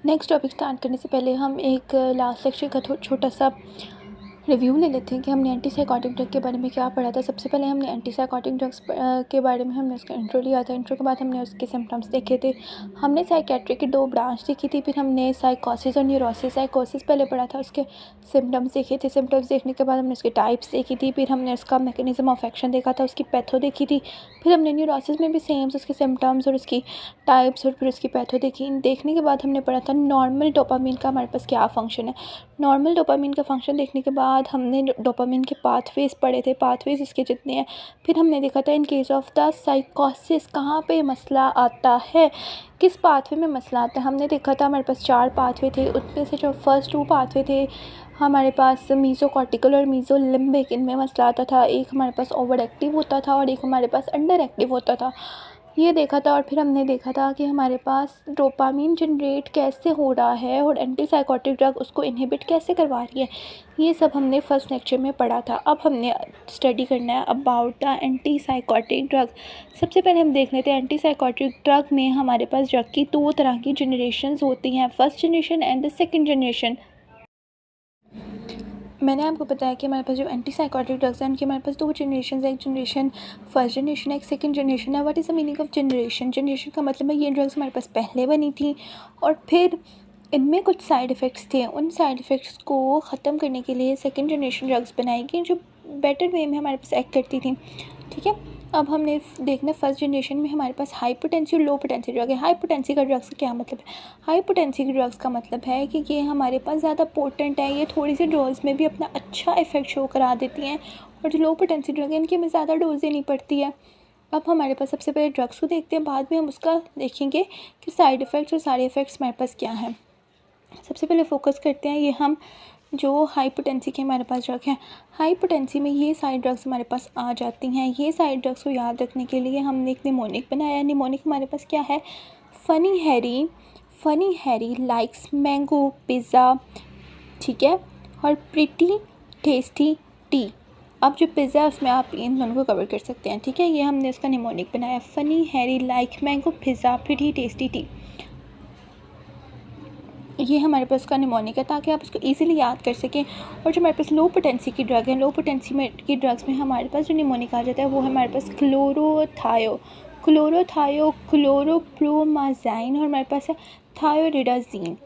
Next topic start करने से पहले हम एक लास्ट लेक्चर का छोटा सा रिव्यू ले लेते हैं कि हमने एंटीसाइकोटिक ड्रग के बारे में क्या पढ़ा था। सबसे पहले हमने एंटीसाइकोटिक ड्रग्स के बारे में हमने उसका इंट्रो लिया था। इंट्रो के बाद हमने उसके सिम्टम्स देखे थे। हमने साइकेट्री की 2 ब्रांच देखी थी। फिर हमने साइकोसिस और न्यूरोसिस। साइकोसिस पहले पढ़ा था, उसके सिम्टम्स देखे थे। सिम्टम्स देखने के बाद हमने उसके टाइप्स देखी थी। फिर हमने उसका मैकेनिज्म ऑफ एक्शन देखा था, उसकी पैथो देखी थी। फिर हमने न्यूरोसिस में भी सेम उसके सिम्टम्स और उसकी टाइप्स और फिर उसकी पैथो देखी। देखने के बाद हमने पढ़ा था नॉर्मल डोपामिन का हमारे पास क्या फ़ंक्शन है। नॉर्मल डोपामिन का फंक्शन देखने के बाद हमने डोपामिन के पाथवेज पढ़े थे, पाथवेज इसके जितने हैं। फिर हमने देखा था इन केस ऑफ द साइकोसिस कहाँ पे मसला आता है, किस पाथवे में मसला आता है। हमने देखा था हमारे पास 4 पाथवे थे। उनमें से जो फर्स्ट 2 पाथवे थे हमारे पास मीज़ोकॉर्टिकल और मीज़ोलिम्बिक, इनमें मसला आता था। एक हमारे पास ओवर एक्टिव होता था और एक हमारे पास अंडर एक्टिव होता था, ये देखा था। और फिर हमने देखा था कि हमारे पास डोपामिन जनरेट कैसे हो रहा है और एंटीसाइकोटिक ड्रग उसको इनहिबिट कैसे करवा रही है। ये सब हमने फर्स्ट लेक्चर में पढ़ा था। अब हमने स्टडी करना है अबाउट द एंटीसाइकोटिक ड्रग। सबसे पहले हम देख लेते हैं एंटीसाइकोटिक ड्रग में हमारे पास ड्रग की 2 तरह की जनरेशन्स होती हैं, first generation and the second generation. मैंने आपको बताया कि हमारे पास जो एंटीसाइकोटिक ड्रग्स हैं उनकी हमारे पास 2 जनरेशन है। एक जनरेशन फर्स्ट जनरेशन है, एक सेकंड जनरेशन है। What is the meaning of generation? Generation का मतलब है ये ड्रग्स हमारे पास पहले बनी थी और फिर इनमें कुछ साइड इफ़ेक्ट्स थे। उन साइड इफ़ेक्ट्स को ख़त्म करने के लिए सेकंड जनरेशन ड्रग्स बनाई गई जो बेटर वे में हमारे पास एक्ट करती थी। ठीक है, अब हमने देखना फर्स्ट जनरेशन में हमारे पास हाई पोटेंसी और लो पोटेंसी ड्रग है। हाई पोटेंसी का ड्रग्स का क्या मतलब है? हाई पोटेंसी के ड्रग्स का मतलब है कि ये हमारे पास ज़्यादा पोटेंट है, ये थोड़ी सी डोज में भी अपना अच्छा इफेक्ट शो करा देती हैं। और जो लो पोटेंसी ड्रग है इनकी हमें ज़्यादा डोज देनी पड़ती है। अब हमारे पास सबसे पहले ड्रग्स को देखते हैं, बाद में हम उसका देखेंगे कि साइड इफ़ेक्ट्स और सारे इफ़ेक्ट्स हमारे पास क्या हैं। सबसे पहले फोकस करते हैं ये हम जो हाई पोटेंसी के हमारे पास ड्रग हैं। हाई पोटेंसी में ये सारी ड्रग्स हमारे पास आ जाती हैं। ये सारी ड्रग्स को याद रखने के लिए हमने एक निमोनिक बनाया। निमोनिक हमारे पास क्या है? Funny Harry likes mango pizza, ठीक है, और प्रिटी टेस्टी टी। अब जो पिज़्ज़ा है उसमें आप इन दोनों को कवर कर सकते हैं। ठीक है, ये हमने उसका निमोनिक बनाया। Funny Harry like mango pizza pretty tasty T, ये हमारे पास उसका निमोनिक है ताकि आप उसको इजीली याद कर सकें। और जो हमारे पास लो पोटेंसी की ड्रग है, लो पोटेंसी में की ड्रग्स में हमारे पास जो निमोनिक आ जाता है वो हमारे पास क्लोरोप्रोमाज़ाइन और हमारे पास है थायोरिडाज़ीन।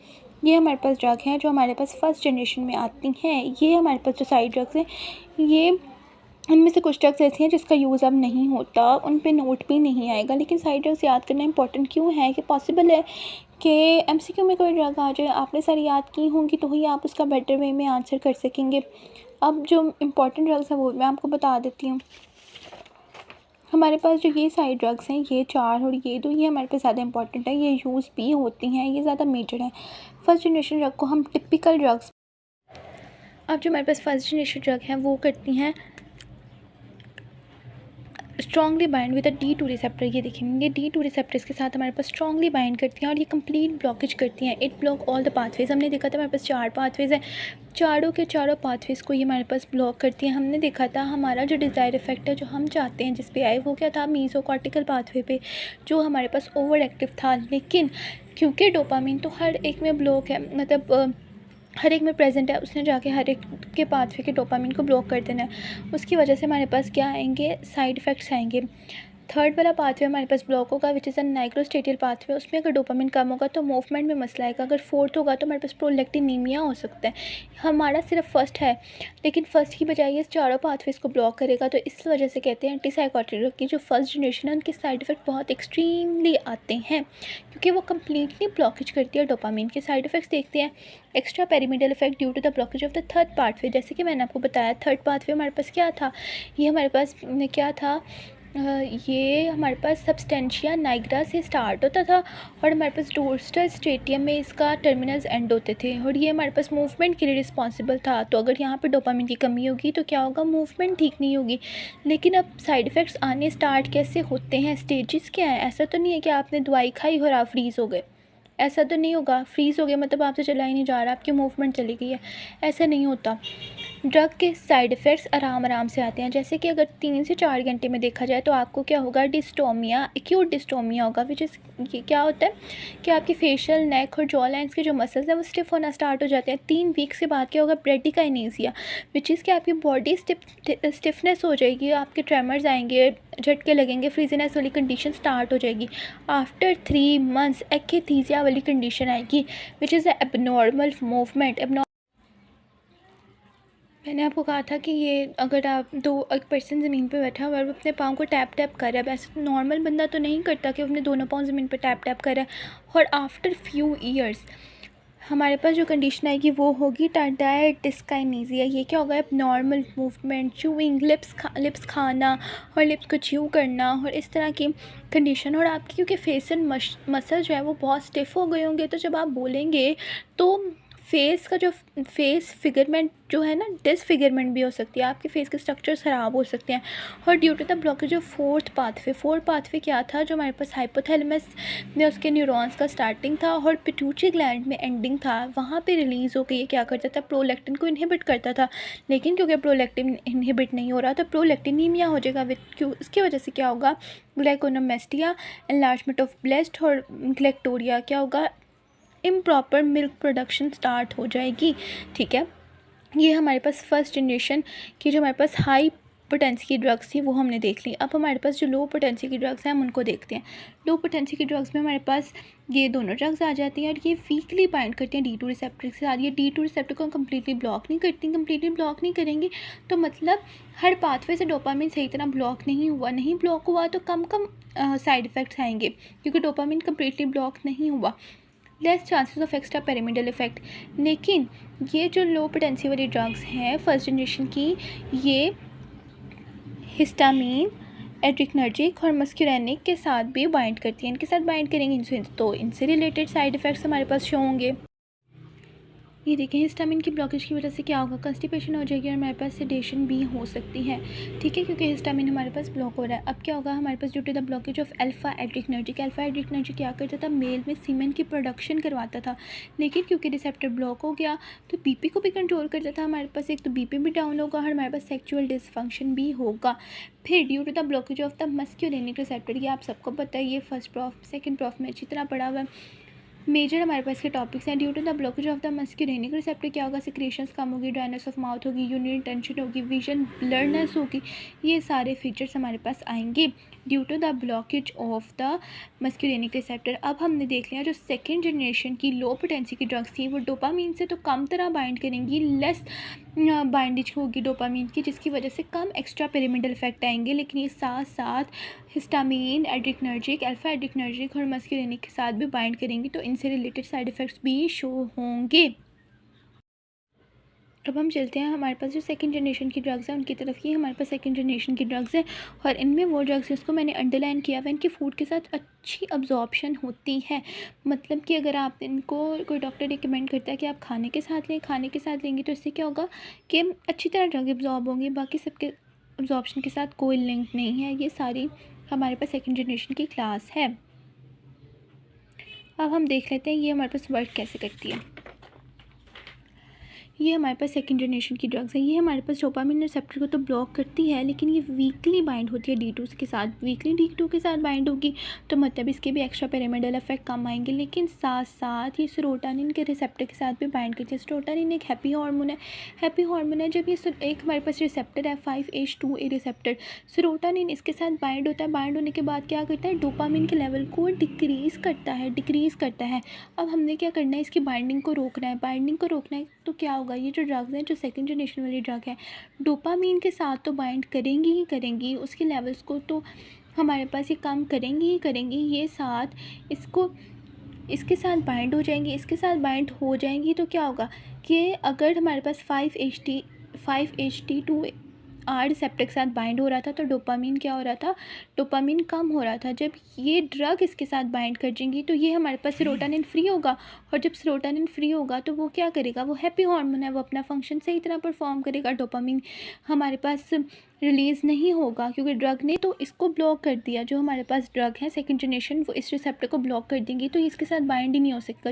ये हमारे पास ड्रग हैं जो हमारे पास फर्स्ट जनरेशन में आती हैं। ये हमारे पास जो साइड ड्रग्स हैं, ये उनमें से कुछ ड्रग्स ऐसी हैं जिसका यूज़ अब नहीं होता, उन पे नोट भी नहीं आएगा। लेकिन साइड ड्रग्स याद करना इंपॉर्टेंट क्यों है कि पॉसिबल है कि एमसीक्यू में कोई ड्रग आ जाए, आपने सारी याद की होंगी तो ही आप उसका बेटर वे में आंसर कर सकेंगे। अब जो इम्पॉर्टेंट ड्रग्स हैं वो मैं आपको बता देती हूँ। हमारे पास जो ये साइड ड्रग्स हैं, ये 4 और ये 2, ये हमारे पास ज़्यादा इंपॉर्टेंट है, ये यूज़ भी होती हैं, ये ज़्यादा मेजर है। फर्स्ट जनरेशन ड्रग को हम टिपिकल ड्रग्स। अब जो हमारे पास फर्स्ट जनरेशन ड्रग हैं वो करती हैं strongly bind with the D2 receptor. ये देखेंगे D2 रिसेप्टर्स के साथ हमारे पास स्ट्रॉन्गली बाइंड करती हैं और ये कंप्लीट ब्लॉकेज करती हैं। It block all the pathways. हमने देखा था हमारे पास 4 पाथवेज हैं, चारों के चारों पाथवेज को ये हमारे पास ब्लॉक करती हैं। हमने देखा था हमारा जो डिज़ायर इफेक्ट है जो हम चाहते हैं जिस पे आए वो क्या था? मीज़ोकॉर्टिकल पाथवे पे, जो हमारे पास ओवर एक्टिव था। लेकिन क्योंकि डोपामिन तो हर एक में ब्लॉक है, मतलब हर एक में प्रेजेंट है, उसने जाके हर एक के पाथवे के डोपामिन को ब्लॉक कर देना है। उसकी वजह से हमारे पास क्या आएंगे? साइड इफ़ेक्ट्स आएंगे। थर्ड वाला पाथवे हमारे पास ब्लॉक होगा विच इज़ अ नाइक्रोस्टेटियल पाथवे। उसमें अगर डोपामिन कम होगा तो मूवमेंट में मसला आएगा। अगर फोर्थ होगा तो हमारे पास प्रोलैक्टिनीमिया हो सकता है। हमारा सिर्फ फर्स्ट है, लेकिन फर्स्ट की बजाय ये चारों पाथवेज को ब्लॉक करेगा। तो इस वजह से कहते हैं एंटीसाइकोटिक ड्रग की जो फर्स्ट जनरेशन है उनके साइड इफ़ेक्ट बहुत एक्सट्रीमली आते हैं क्योंकि वो कम्प्लीटली ब्लॉकेज करती है डोपामिन के। साइड इफ़ेक्ट्स देखते हैं। Extra pyramidal effect due to the blockage of the third pathway. जैसे कि मैंने आपको बताया थर्ड पाथवे हमारे पास क्या था? ये हमारे पास क्या था? ये हमारे पास सब्सटेंशिया नाइग्रा से स्टार्ट होता था और हमारे पास डोर्सल स्ट्रेटियम में इसका टर्मिनल्स एंड होते थे और ये हमारे पास मूवमेंट के लिए रिस्पॉन्सिबल था। तो अगर यहाँ पे डोपामिन की कमी होगी तो क्या होगा? मूवमेंट ठीक नहीं होगी। लेकिन अब साइड इफ़ेक्ट्स आने स्टार्ट कैसे होते हैं? स्टेजेस क्या हैं? ऐसा तो नहीं है कि आपने दवाई खाई और आप फ्रीज़ हो गए, ऐसा तो नहीं होगा। फ्रीज़ हो गया मतलब आपसे चला ही नहीं जा रहा, आपकी मूवमेंट चली गई है, ऐसा नहीं होता। ड्रग के साइड इफ़ेक्ट्स आराम आराम से आते हैं, जैसे कि अगर 3 से 4 घंटे में देखा जाए तो आपको क्या होगा, डिस्टोमिया, एक्यूट डिस्टोमिया होगा, विच इज़ ये क्या होता है कि आपकी फेशियल, नेक और जॉ लाइन्स के जो मसल्स हैं वो स्टिफ होना स्टार्ट हो जाते हैं। 3 वीक्स के बाद क्या होगा, ब्रेडिकाइनेसिया, विच इज़ कि आपकी बॉडी स्टिफनेस हो जाएगी, आपके ट्रेमर्स आएंगे, झटके लगेंगे, फ्रीजीनेस वाली कंडीशन स्टार्ट हो जाएगी। आफ्टर 3 मंथ्स एक्स्थीसिया वाली कंडीशन आएगी, विच इज़ एबनॉर्मल मूवमेंट। मैंने आपको कहा था कि ये अगर आप एक पर्सन ज़मीन पे बैठा हुआ है और वो अपने पाँव को टैप टैप कर रहा है, वैसे नॉर्मल बंदा तो नहीं करता कि वो अपने दोनों पाँव ज़मीन पे टैप टैप कर रहा है। और आफ्टर फ्यू ईयर्स हमारे पास जो कंडीशन आएगी वो होगी टार्टाइड डिस्काइनेसिया। ये क्या होगा, नॉर्मल मूवमेंट, चूइंग, लिप्स खाना और लिप्स को च्यू करना और इस तरह की कंडीशन। और आपकी क्योंकि फेशियल मसल जो है वो बहुत स्टिफ हो गए होंगे, तो जब आप बोलेंगे तो फेस का जो फेस फिगरमेंट जो है ना, डिसफिगरमेंट भी हो सकती है, आपके फेस के स्ट्रक्चर्स ख़राब हो सकते हैं। और due to the blockage of fourth pathway क्या था, जो हमारे पास हाइपोथैलेमस में उसके न्यूरॉन्स का स्टार्टिंग था और पिट्यूटरी ग्लैंड में एंडिंग था, वहाँ पे रिलीज़ होकर ये क्या करता था, प्रोलैक्टिन को इनहिबिट करता था। लेकिन क्योंकि प्रोलैक्टिन इनहिबिट नहीं हो रहा तो प्रोलैक्टिनीमिया हो जाएगा, इसकी वजह से क्या होगा, ग्लाइकोनोमेस्टिया, एनलार्जमेंट ऑफ ब्रेस्ट और ग्लैक्टोरिया, क्या होगा, इम्प्रॉपर मिल्क प्रोडक्शन स्टार्ट हो जाएगी। ठीक है, ये हमारे पास फर्स्ट जनरेशन की जो हमारे पास हाई पोटेंसी की ड्रग्स थी वो हमने देख ली। अब हमारे पास जो लो पोटेंसी की ड्रग्स हैं हम उनको देखते हैं। लो पोटेंसी की ड्रग्स में हमारे पास ये दोनों ड्रग्स आ जाती हैं और ये वीकली बाइंड करती हैं D2 रिसेप्टर के साथ। ये D2 रिसेप्टर को कम्प्लीटली ब्लॉक नहीं करती, कम्प्लीटली ब्लॉक नहीं करेंगी तो मतलब हर पाथवे से डोपामिन सही तरह ब्लॉक नहीं ब्लॉक हुआ तो कम साइड इफ़ेक्ट्स आएंगे, क्योंकि डोपामिन कम्प्लीटली ब्लॉक नहीं हुआ, less chances of extra pyramidal effect. लेकिन ये जो लो पोटेंसी वाली ड्रग्स हैं फर्स्ट जनरेशन की, ये हिस्टामीन, एड्रिनर्जिक और मस्क्यूरेनिक के साथ भी बाइंड करती हैं। इनके साथ बाइंड करेंगे तो इनसे रिलेटेड साइड इफ़ेक्ट्स हमारे पास शो होंगे। ये देखें, हिस्टामिन की ब्लॉकेज की वजह से क्या होगा, कंस्टिपेशन हो जाएगी और हमारे पास सेडेशन भी हो सकती है। ठीक है, क्योंकि हिस्टामिन हमारे पास ब्लॉक हो रहा है। अब क्या होगा, हमारे पास due to the blockage of alpha adrenergic क्या करता था, मेल में सीमेन की प्रोडक्शन करवाता था। लेकिन क्योंकि रिसेप्टर ब्लॉक हो गया तो बीपी को भी कंट्रोल करता था हमारे पास, एक तो बीपी भी डाउन होगा और हमारे पास सेक्चुअल डिसफंक्शन भी होगा। फिर due to the blockage of the muscarinic receptor, ये आप सबको पता है, ये फर्स्ट प्रॉफ सेकेंड प्रॉफ में अच्छी तरह पढ़ा हुआ है। मेजर हमारे पास के टॉपिक्स हैं। Due to the blockage of the muscarinic receptor क्या होगा, सिक्रेशंस कम होगी, ड्राइनेस ऑफ माउथ होगी, यूरिनरी टेंशन होगी, विजन ब्लरनेस होगी, ये सारे फीचर्स हमारे पास आएंगे due to the blockage of the muscarinic receptor. अब हमने देख लिया जो सेकेंड जनरेशन की लो पोटेंसी की ड्रग्स थी वो डोपामीन से तो कम तरह बाइंड करेंगी, लेस बाइंडेज होगी डोपामीन की, जिसकी वजह से कम एक्स्ट्रा पिरामिडल इफेक्ट आएंगे। लेकिन ये साथ साथ हिस्टामीन, एड्रिनर्जिक, अल्फा एड्रिनर्जिक और मस्क्यूलिनिक के साथ भी बाइंड करेंगी, तो इनसे रिलेटेड साइड इफ़ेक्ट्स भी शो होंगे। अब हम चलते हैं हमारे पास जो सेकंड जनरेशन की ड्रग्स हैं उनकी तरफ। ये हमारे पास सेकंड जनरेशन की ड्रग्स हैं और इनमें वो ड्रग्स जिसको मैंने अंडरलाइन किया हुआ, इनकी फूड के साथ अच्छी अब्जॉर्प्शन होती है। मतलब कि अगर आप इनको कोई डॉक्टर रिकमेंड करता है कि आप खाने के साथ लेंगे तो इससे क्या होगा कि अच्छी तरह ड्रग एब्जॉर्ब होंगी, बाकी सबके अब्जॉर्प्शन के साथ कोई लिंक नहीं है। ये सारी हमारे पास सेकंड जनरेशन की क्लास है। अब हम देख लेते हैं ये हमारे पास वर्क कैसे करती है। ये हमारे पास सेकंड जनरेशन की ड्रग्स है। ये हमारे पास डोपामिन रिसेप्टर को तो ब्लॉक करती है, लेकिन ये वीकली बाइंड होती है D2 के साथ। वीकली D2 के साथ बाइंड होगी तो मतलब इसके भी एक्स्ट्रा पिरामिडल इफेक्ट कम आएंगे। लेकिन साथ साथ ये सेरोटोनिन के रिसेप्टर के साथ भी बाइंड करती है। सेरोटोनिन एक हैप्पी हार्मोन है। जब ये एक हमारे पास रिसेप्टर है 5H2A रिसेप्टर, सेरोटोनिन इसके साथ बाइंड होता है। बाइंड होने के बाद क्या करता है, डोपामिन के लेवल को डिक्रीज़ करता है। अब हमने क्या करना है, इसकी बाइंडिंग को रोकना है। तो क्या होगा, ये जो ड्रग्स हैं जो सेकंड जनरेशन वाली ड्रग है डोपामीन के साथ तो बाइंड करेंगी, उसके लेवल्स को तो हमारे पास ये काम करेंगी। ये साथ इसके साथ बाइंड हो जाएंगी तो क्या होगा कि अगर हमारे पास 5HT2 रिसेप्टर के साथ बाइंड हो रहा था तो डोपामीन क्या हो रहा था, डोपामीन कम हो रहा था। जब ये ड्रग इसके साथ बाइंड कर जाएंगी तो ये हमारे पास सेरोटोनिन फ्री होगा, और जब सेरोटोनिन फ्री होगा तो वो क्या करेगा, वो हैप्पी हार्मोन है, वो अपना फंक्शन सही तरह परफॉर्म करेगा। डोपामीन हमारे पास रिलीज़ नहीं होगा क्योंकि ड्रग ने तो इसको ब्लॉक कर दिया। जो हमारे पास ड्रग है सेकेंड जनरेशन वो इस रिसेप्टर को ब्लॉक कर देंगी तो इसके साथ बाइंड ही नहीं हो सकता।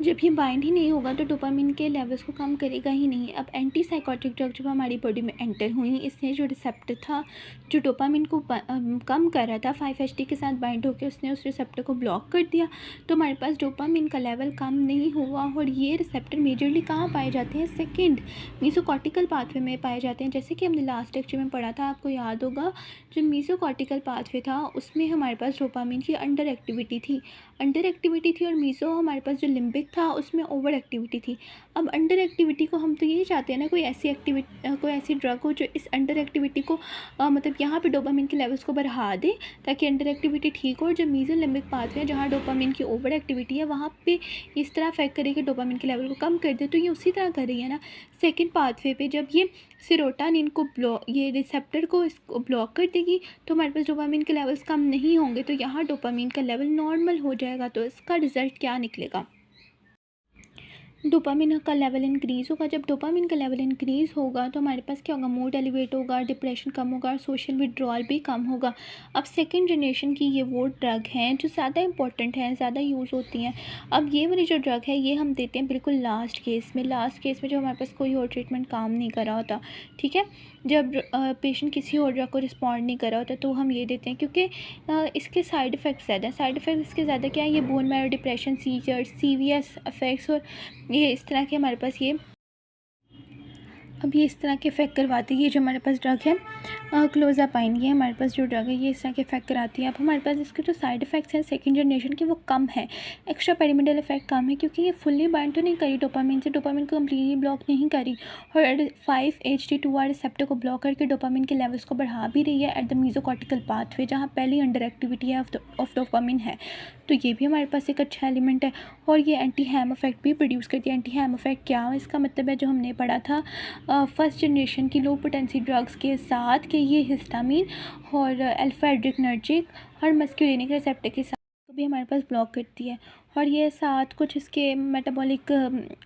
जब ये बाइंड ही नहीं होगा तो डोपामिन के लेवल्स को कम करेगा ही नहीं। अब एंटी साइकोटिक ड्रग जब हमारी बॉडी में एंटर हुई, इसने जो रिसेप्टर था जो डोपामिन को कम कर रहा था 5-HT के साथ बाइंड होकर उसने उस रिसेप्टर को ब्लॉक कर दिया। तो हमारे पास डोपामिन का लेवल कम नहीं हुआ। और ये रिसेप्टर मेजरली कहाँ पाए जाते हैं? सेकेंड मीसोकॉर्टिकल पाथवे में पाए जाते हैं। जैसे कि हमने लास्ट लेक्चर में पढ़ा था, आपको याद होगा, जो मीसोकॉर्टिकल पाथवे था उसमें हमारे पास डोपामिन की अंडर एक्टिविटी थी और मीसो हमारे पास जो लिम्बिक था उसमें ओवर एक्टिविटी थी। अब अंडर एक्टिविटी को हम तो यही चाहते हैं ना, कोई ऐसी ड्रग हो जो इस अंडर एक्टिविटी को मतलब यहाँ पे डोपामिन के लेवल्स को बढ़ा दे ताकि अंडर एक्टिविटी ठीक हो। और जो मीजो लिम्बिक पाथवे जहाँ डोपामिन की ओवर एक्टिविटी है वहाँ पे इस तरह अफेक्ट करे कि डोपामिन के लेवल को कम कर दे। तो ये उसी तरह कर रही है ना सेकेंड पाथवे पे। जब ये सेरोटोनिन को ये रिसेप्टर को इसको ब्लॉक कर देगी तो हमारे पास डोपामिन के लेवल्स कम नहीं होंगे, तो यहाँ डोपामिन का लेवल नॉर्मल हो जाएगा। तो इसका रिज़ल्ट क्या निकलेगा? डोपामिन का लेवल इंक्रीज़ होगा। जब डोपामिन का लेवल इंक्रीज़ होगा तो हमारे पास क्या होगा? मूड एलिवेट होगा, डिप्रेशन कम होगा और सोशल विड्रॉल भी कम होगा। अब सेकंड जनरेशन की ये वो ड्रग हैं जो ज़्यादा इंपॉर्टेंट हैं, ज़्यादा यूज़ होती हैं। अब ये वाली जो ड्रग है ये हम देते हैं बिल्कुल लास्ट केस में जो हमारे पास कोई और ट्रीटमेंट काम नहीं कर रहा होता, ठीक है। जब पेशेंट किसी और ड्रग को रिस्पॉन्ड नहीं कर रहा होता तो हम ये देते हैं, क्योंकि इसके साइड इफ़ेक्ट्स ज़्यादा हैं। साइड इफ़ेक्ट्स इसके ज़्यादा क्या है? ये बोन मैरो डिप्रेशन, सीजर्स, सीवियस इफ़ेक्ट्स और ये इस तरह के हमारे पास ये इस तरह के इफ़ेक्ट करवाती है। ये जो हमारे पास ड्रग है क्लोज़ापाइन, ये हमारे पास जो ड्रग है ये इस तरह के इफ़ेक्ट कराती है। अब हमारे पास इसके जो साइड इफ़ेक्ट्स हैं सेकंड जनरेशन के वो कम है, एक्स्ट्रा पेरिमिडल इफ़ेक्ट कम है, क्योंकि ये फुल्ली बाइंड तो नहीं करी डोपामिन से, डोपामिन को कम्प्लीटली ब्लॉक नहीं करी और 5-HT2R रिसेप्टर को ब्लॉक करके डोपामिन के लेवल्स को बढ़ा भी रही है एट द मीसोकॉर्टिकल पाथवे जहाँ पहली अंडर एक्टिविटी है ऑफ डोपामिन है। तो ये भी हमारे पास एक अच्छा एलिमेंट है। और ये एंटी हैम इफेक्ट भी प्रोड्यूस करती है। एंटी हैम इफेक्ट क्या? इसका मतलब है जो हमने पढ़ा था फर्स्ट जनरेशन की लो पोटेंसी ड्रग्स के साथ कि ये हिस्टामिन और अल्फा एड्रिनर्जिक और मस्कुलिनिक रिसेप्टर के साथ को भी हमारे पास ब्लॉक करती है। और ये साथ कुछ इसके मेटाबॉलिक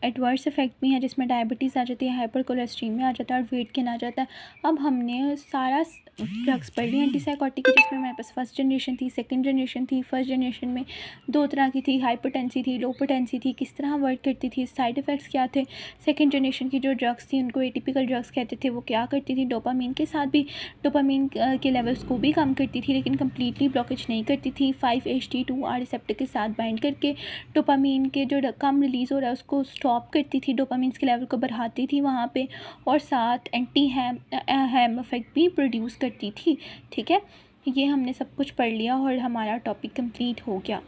एडवर्स इफेक्ट भी हैं, जिसमें डायबिटीज़ आ जाती है, हाइपर कोलेस्ट्रीमिया आ जाता है और वेट गेन आ जाता है। अब हमने सारा ड्रग्स पढ़ ली एंटीसाइकोटिक, जिसमें हमारे पास फर्स्ट जनरेशन थी, सेकंड जनरेशन थी। फर्स्ट जनरेशन में दो तरह की थी, हाइपोटेंसी थी, लो पोटेंसी थी, किस तरह वर्क करती थी, साइड इफ़ेक्ट्स क्या थे। सेकंड जनरेशन की जो ड्रग्स थी उनको एटिपिकल ड्रग्स कहते थे, वो क्या करती थी? डोपामिन के साथ भी डोपामिन के लेवल्स को भी कम करती थी, लेकिन कम्प्लीटली ब्लॉकेज नहीं करती थी। 5-HT2R रिसेप्टर के साथ बाइंड करके डोपामिन के जो कम रिलीज़ हो रहा है उसको स्टॉप करती थी, डोपामिन के लेवल को बढ़ाती थी वहाँ पे, और साथ एंटी हैम इफेक्ट भी प्रोड्यूस करती थी, ठीक है। ये हमने सब कुछ पढ़ लिया और हमारा टॉपिक कंप्लीट हो गया।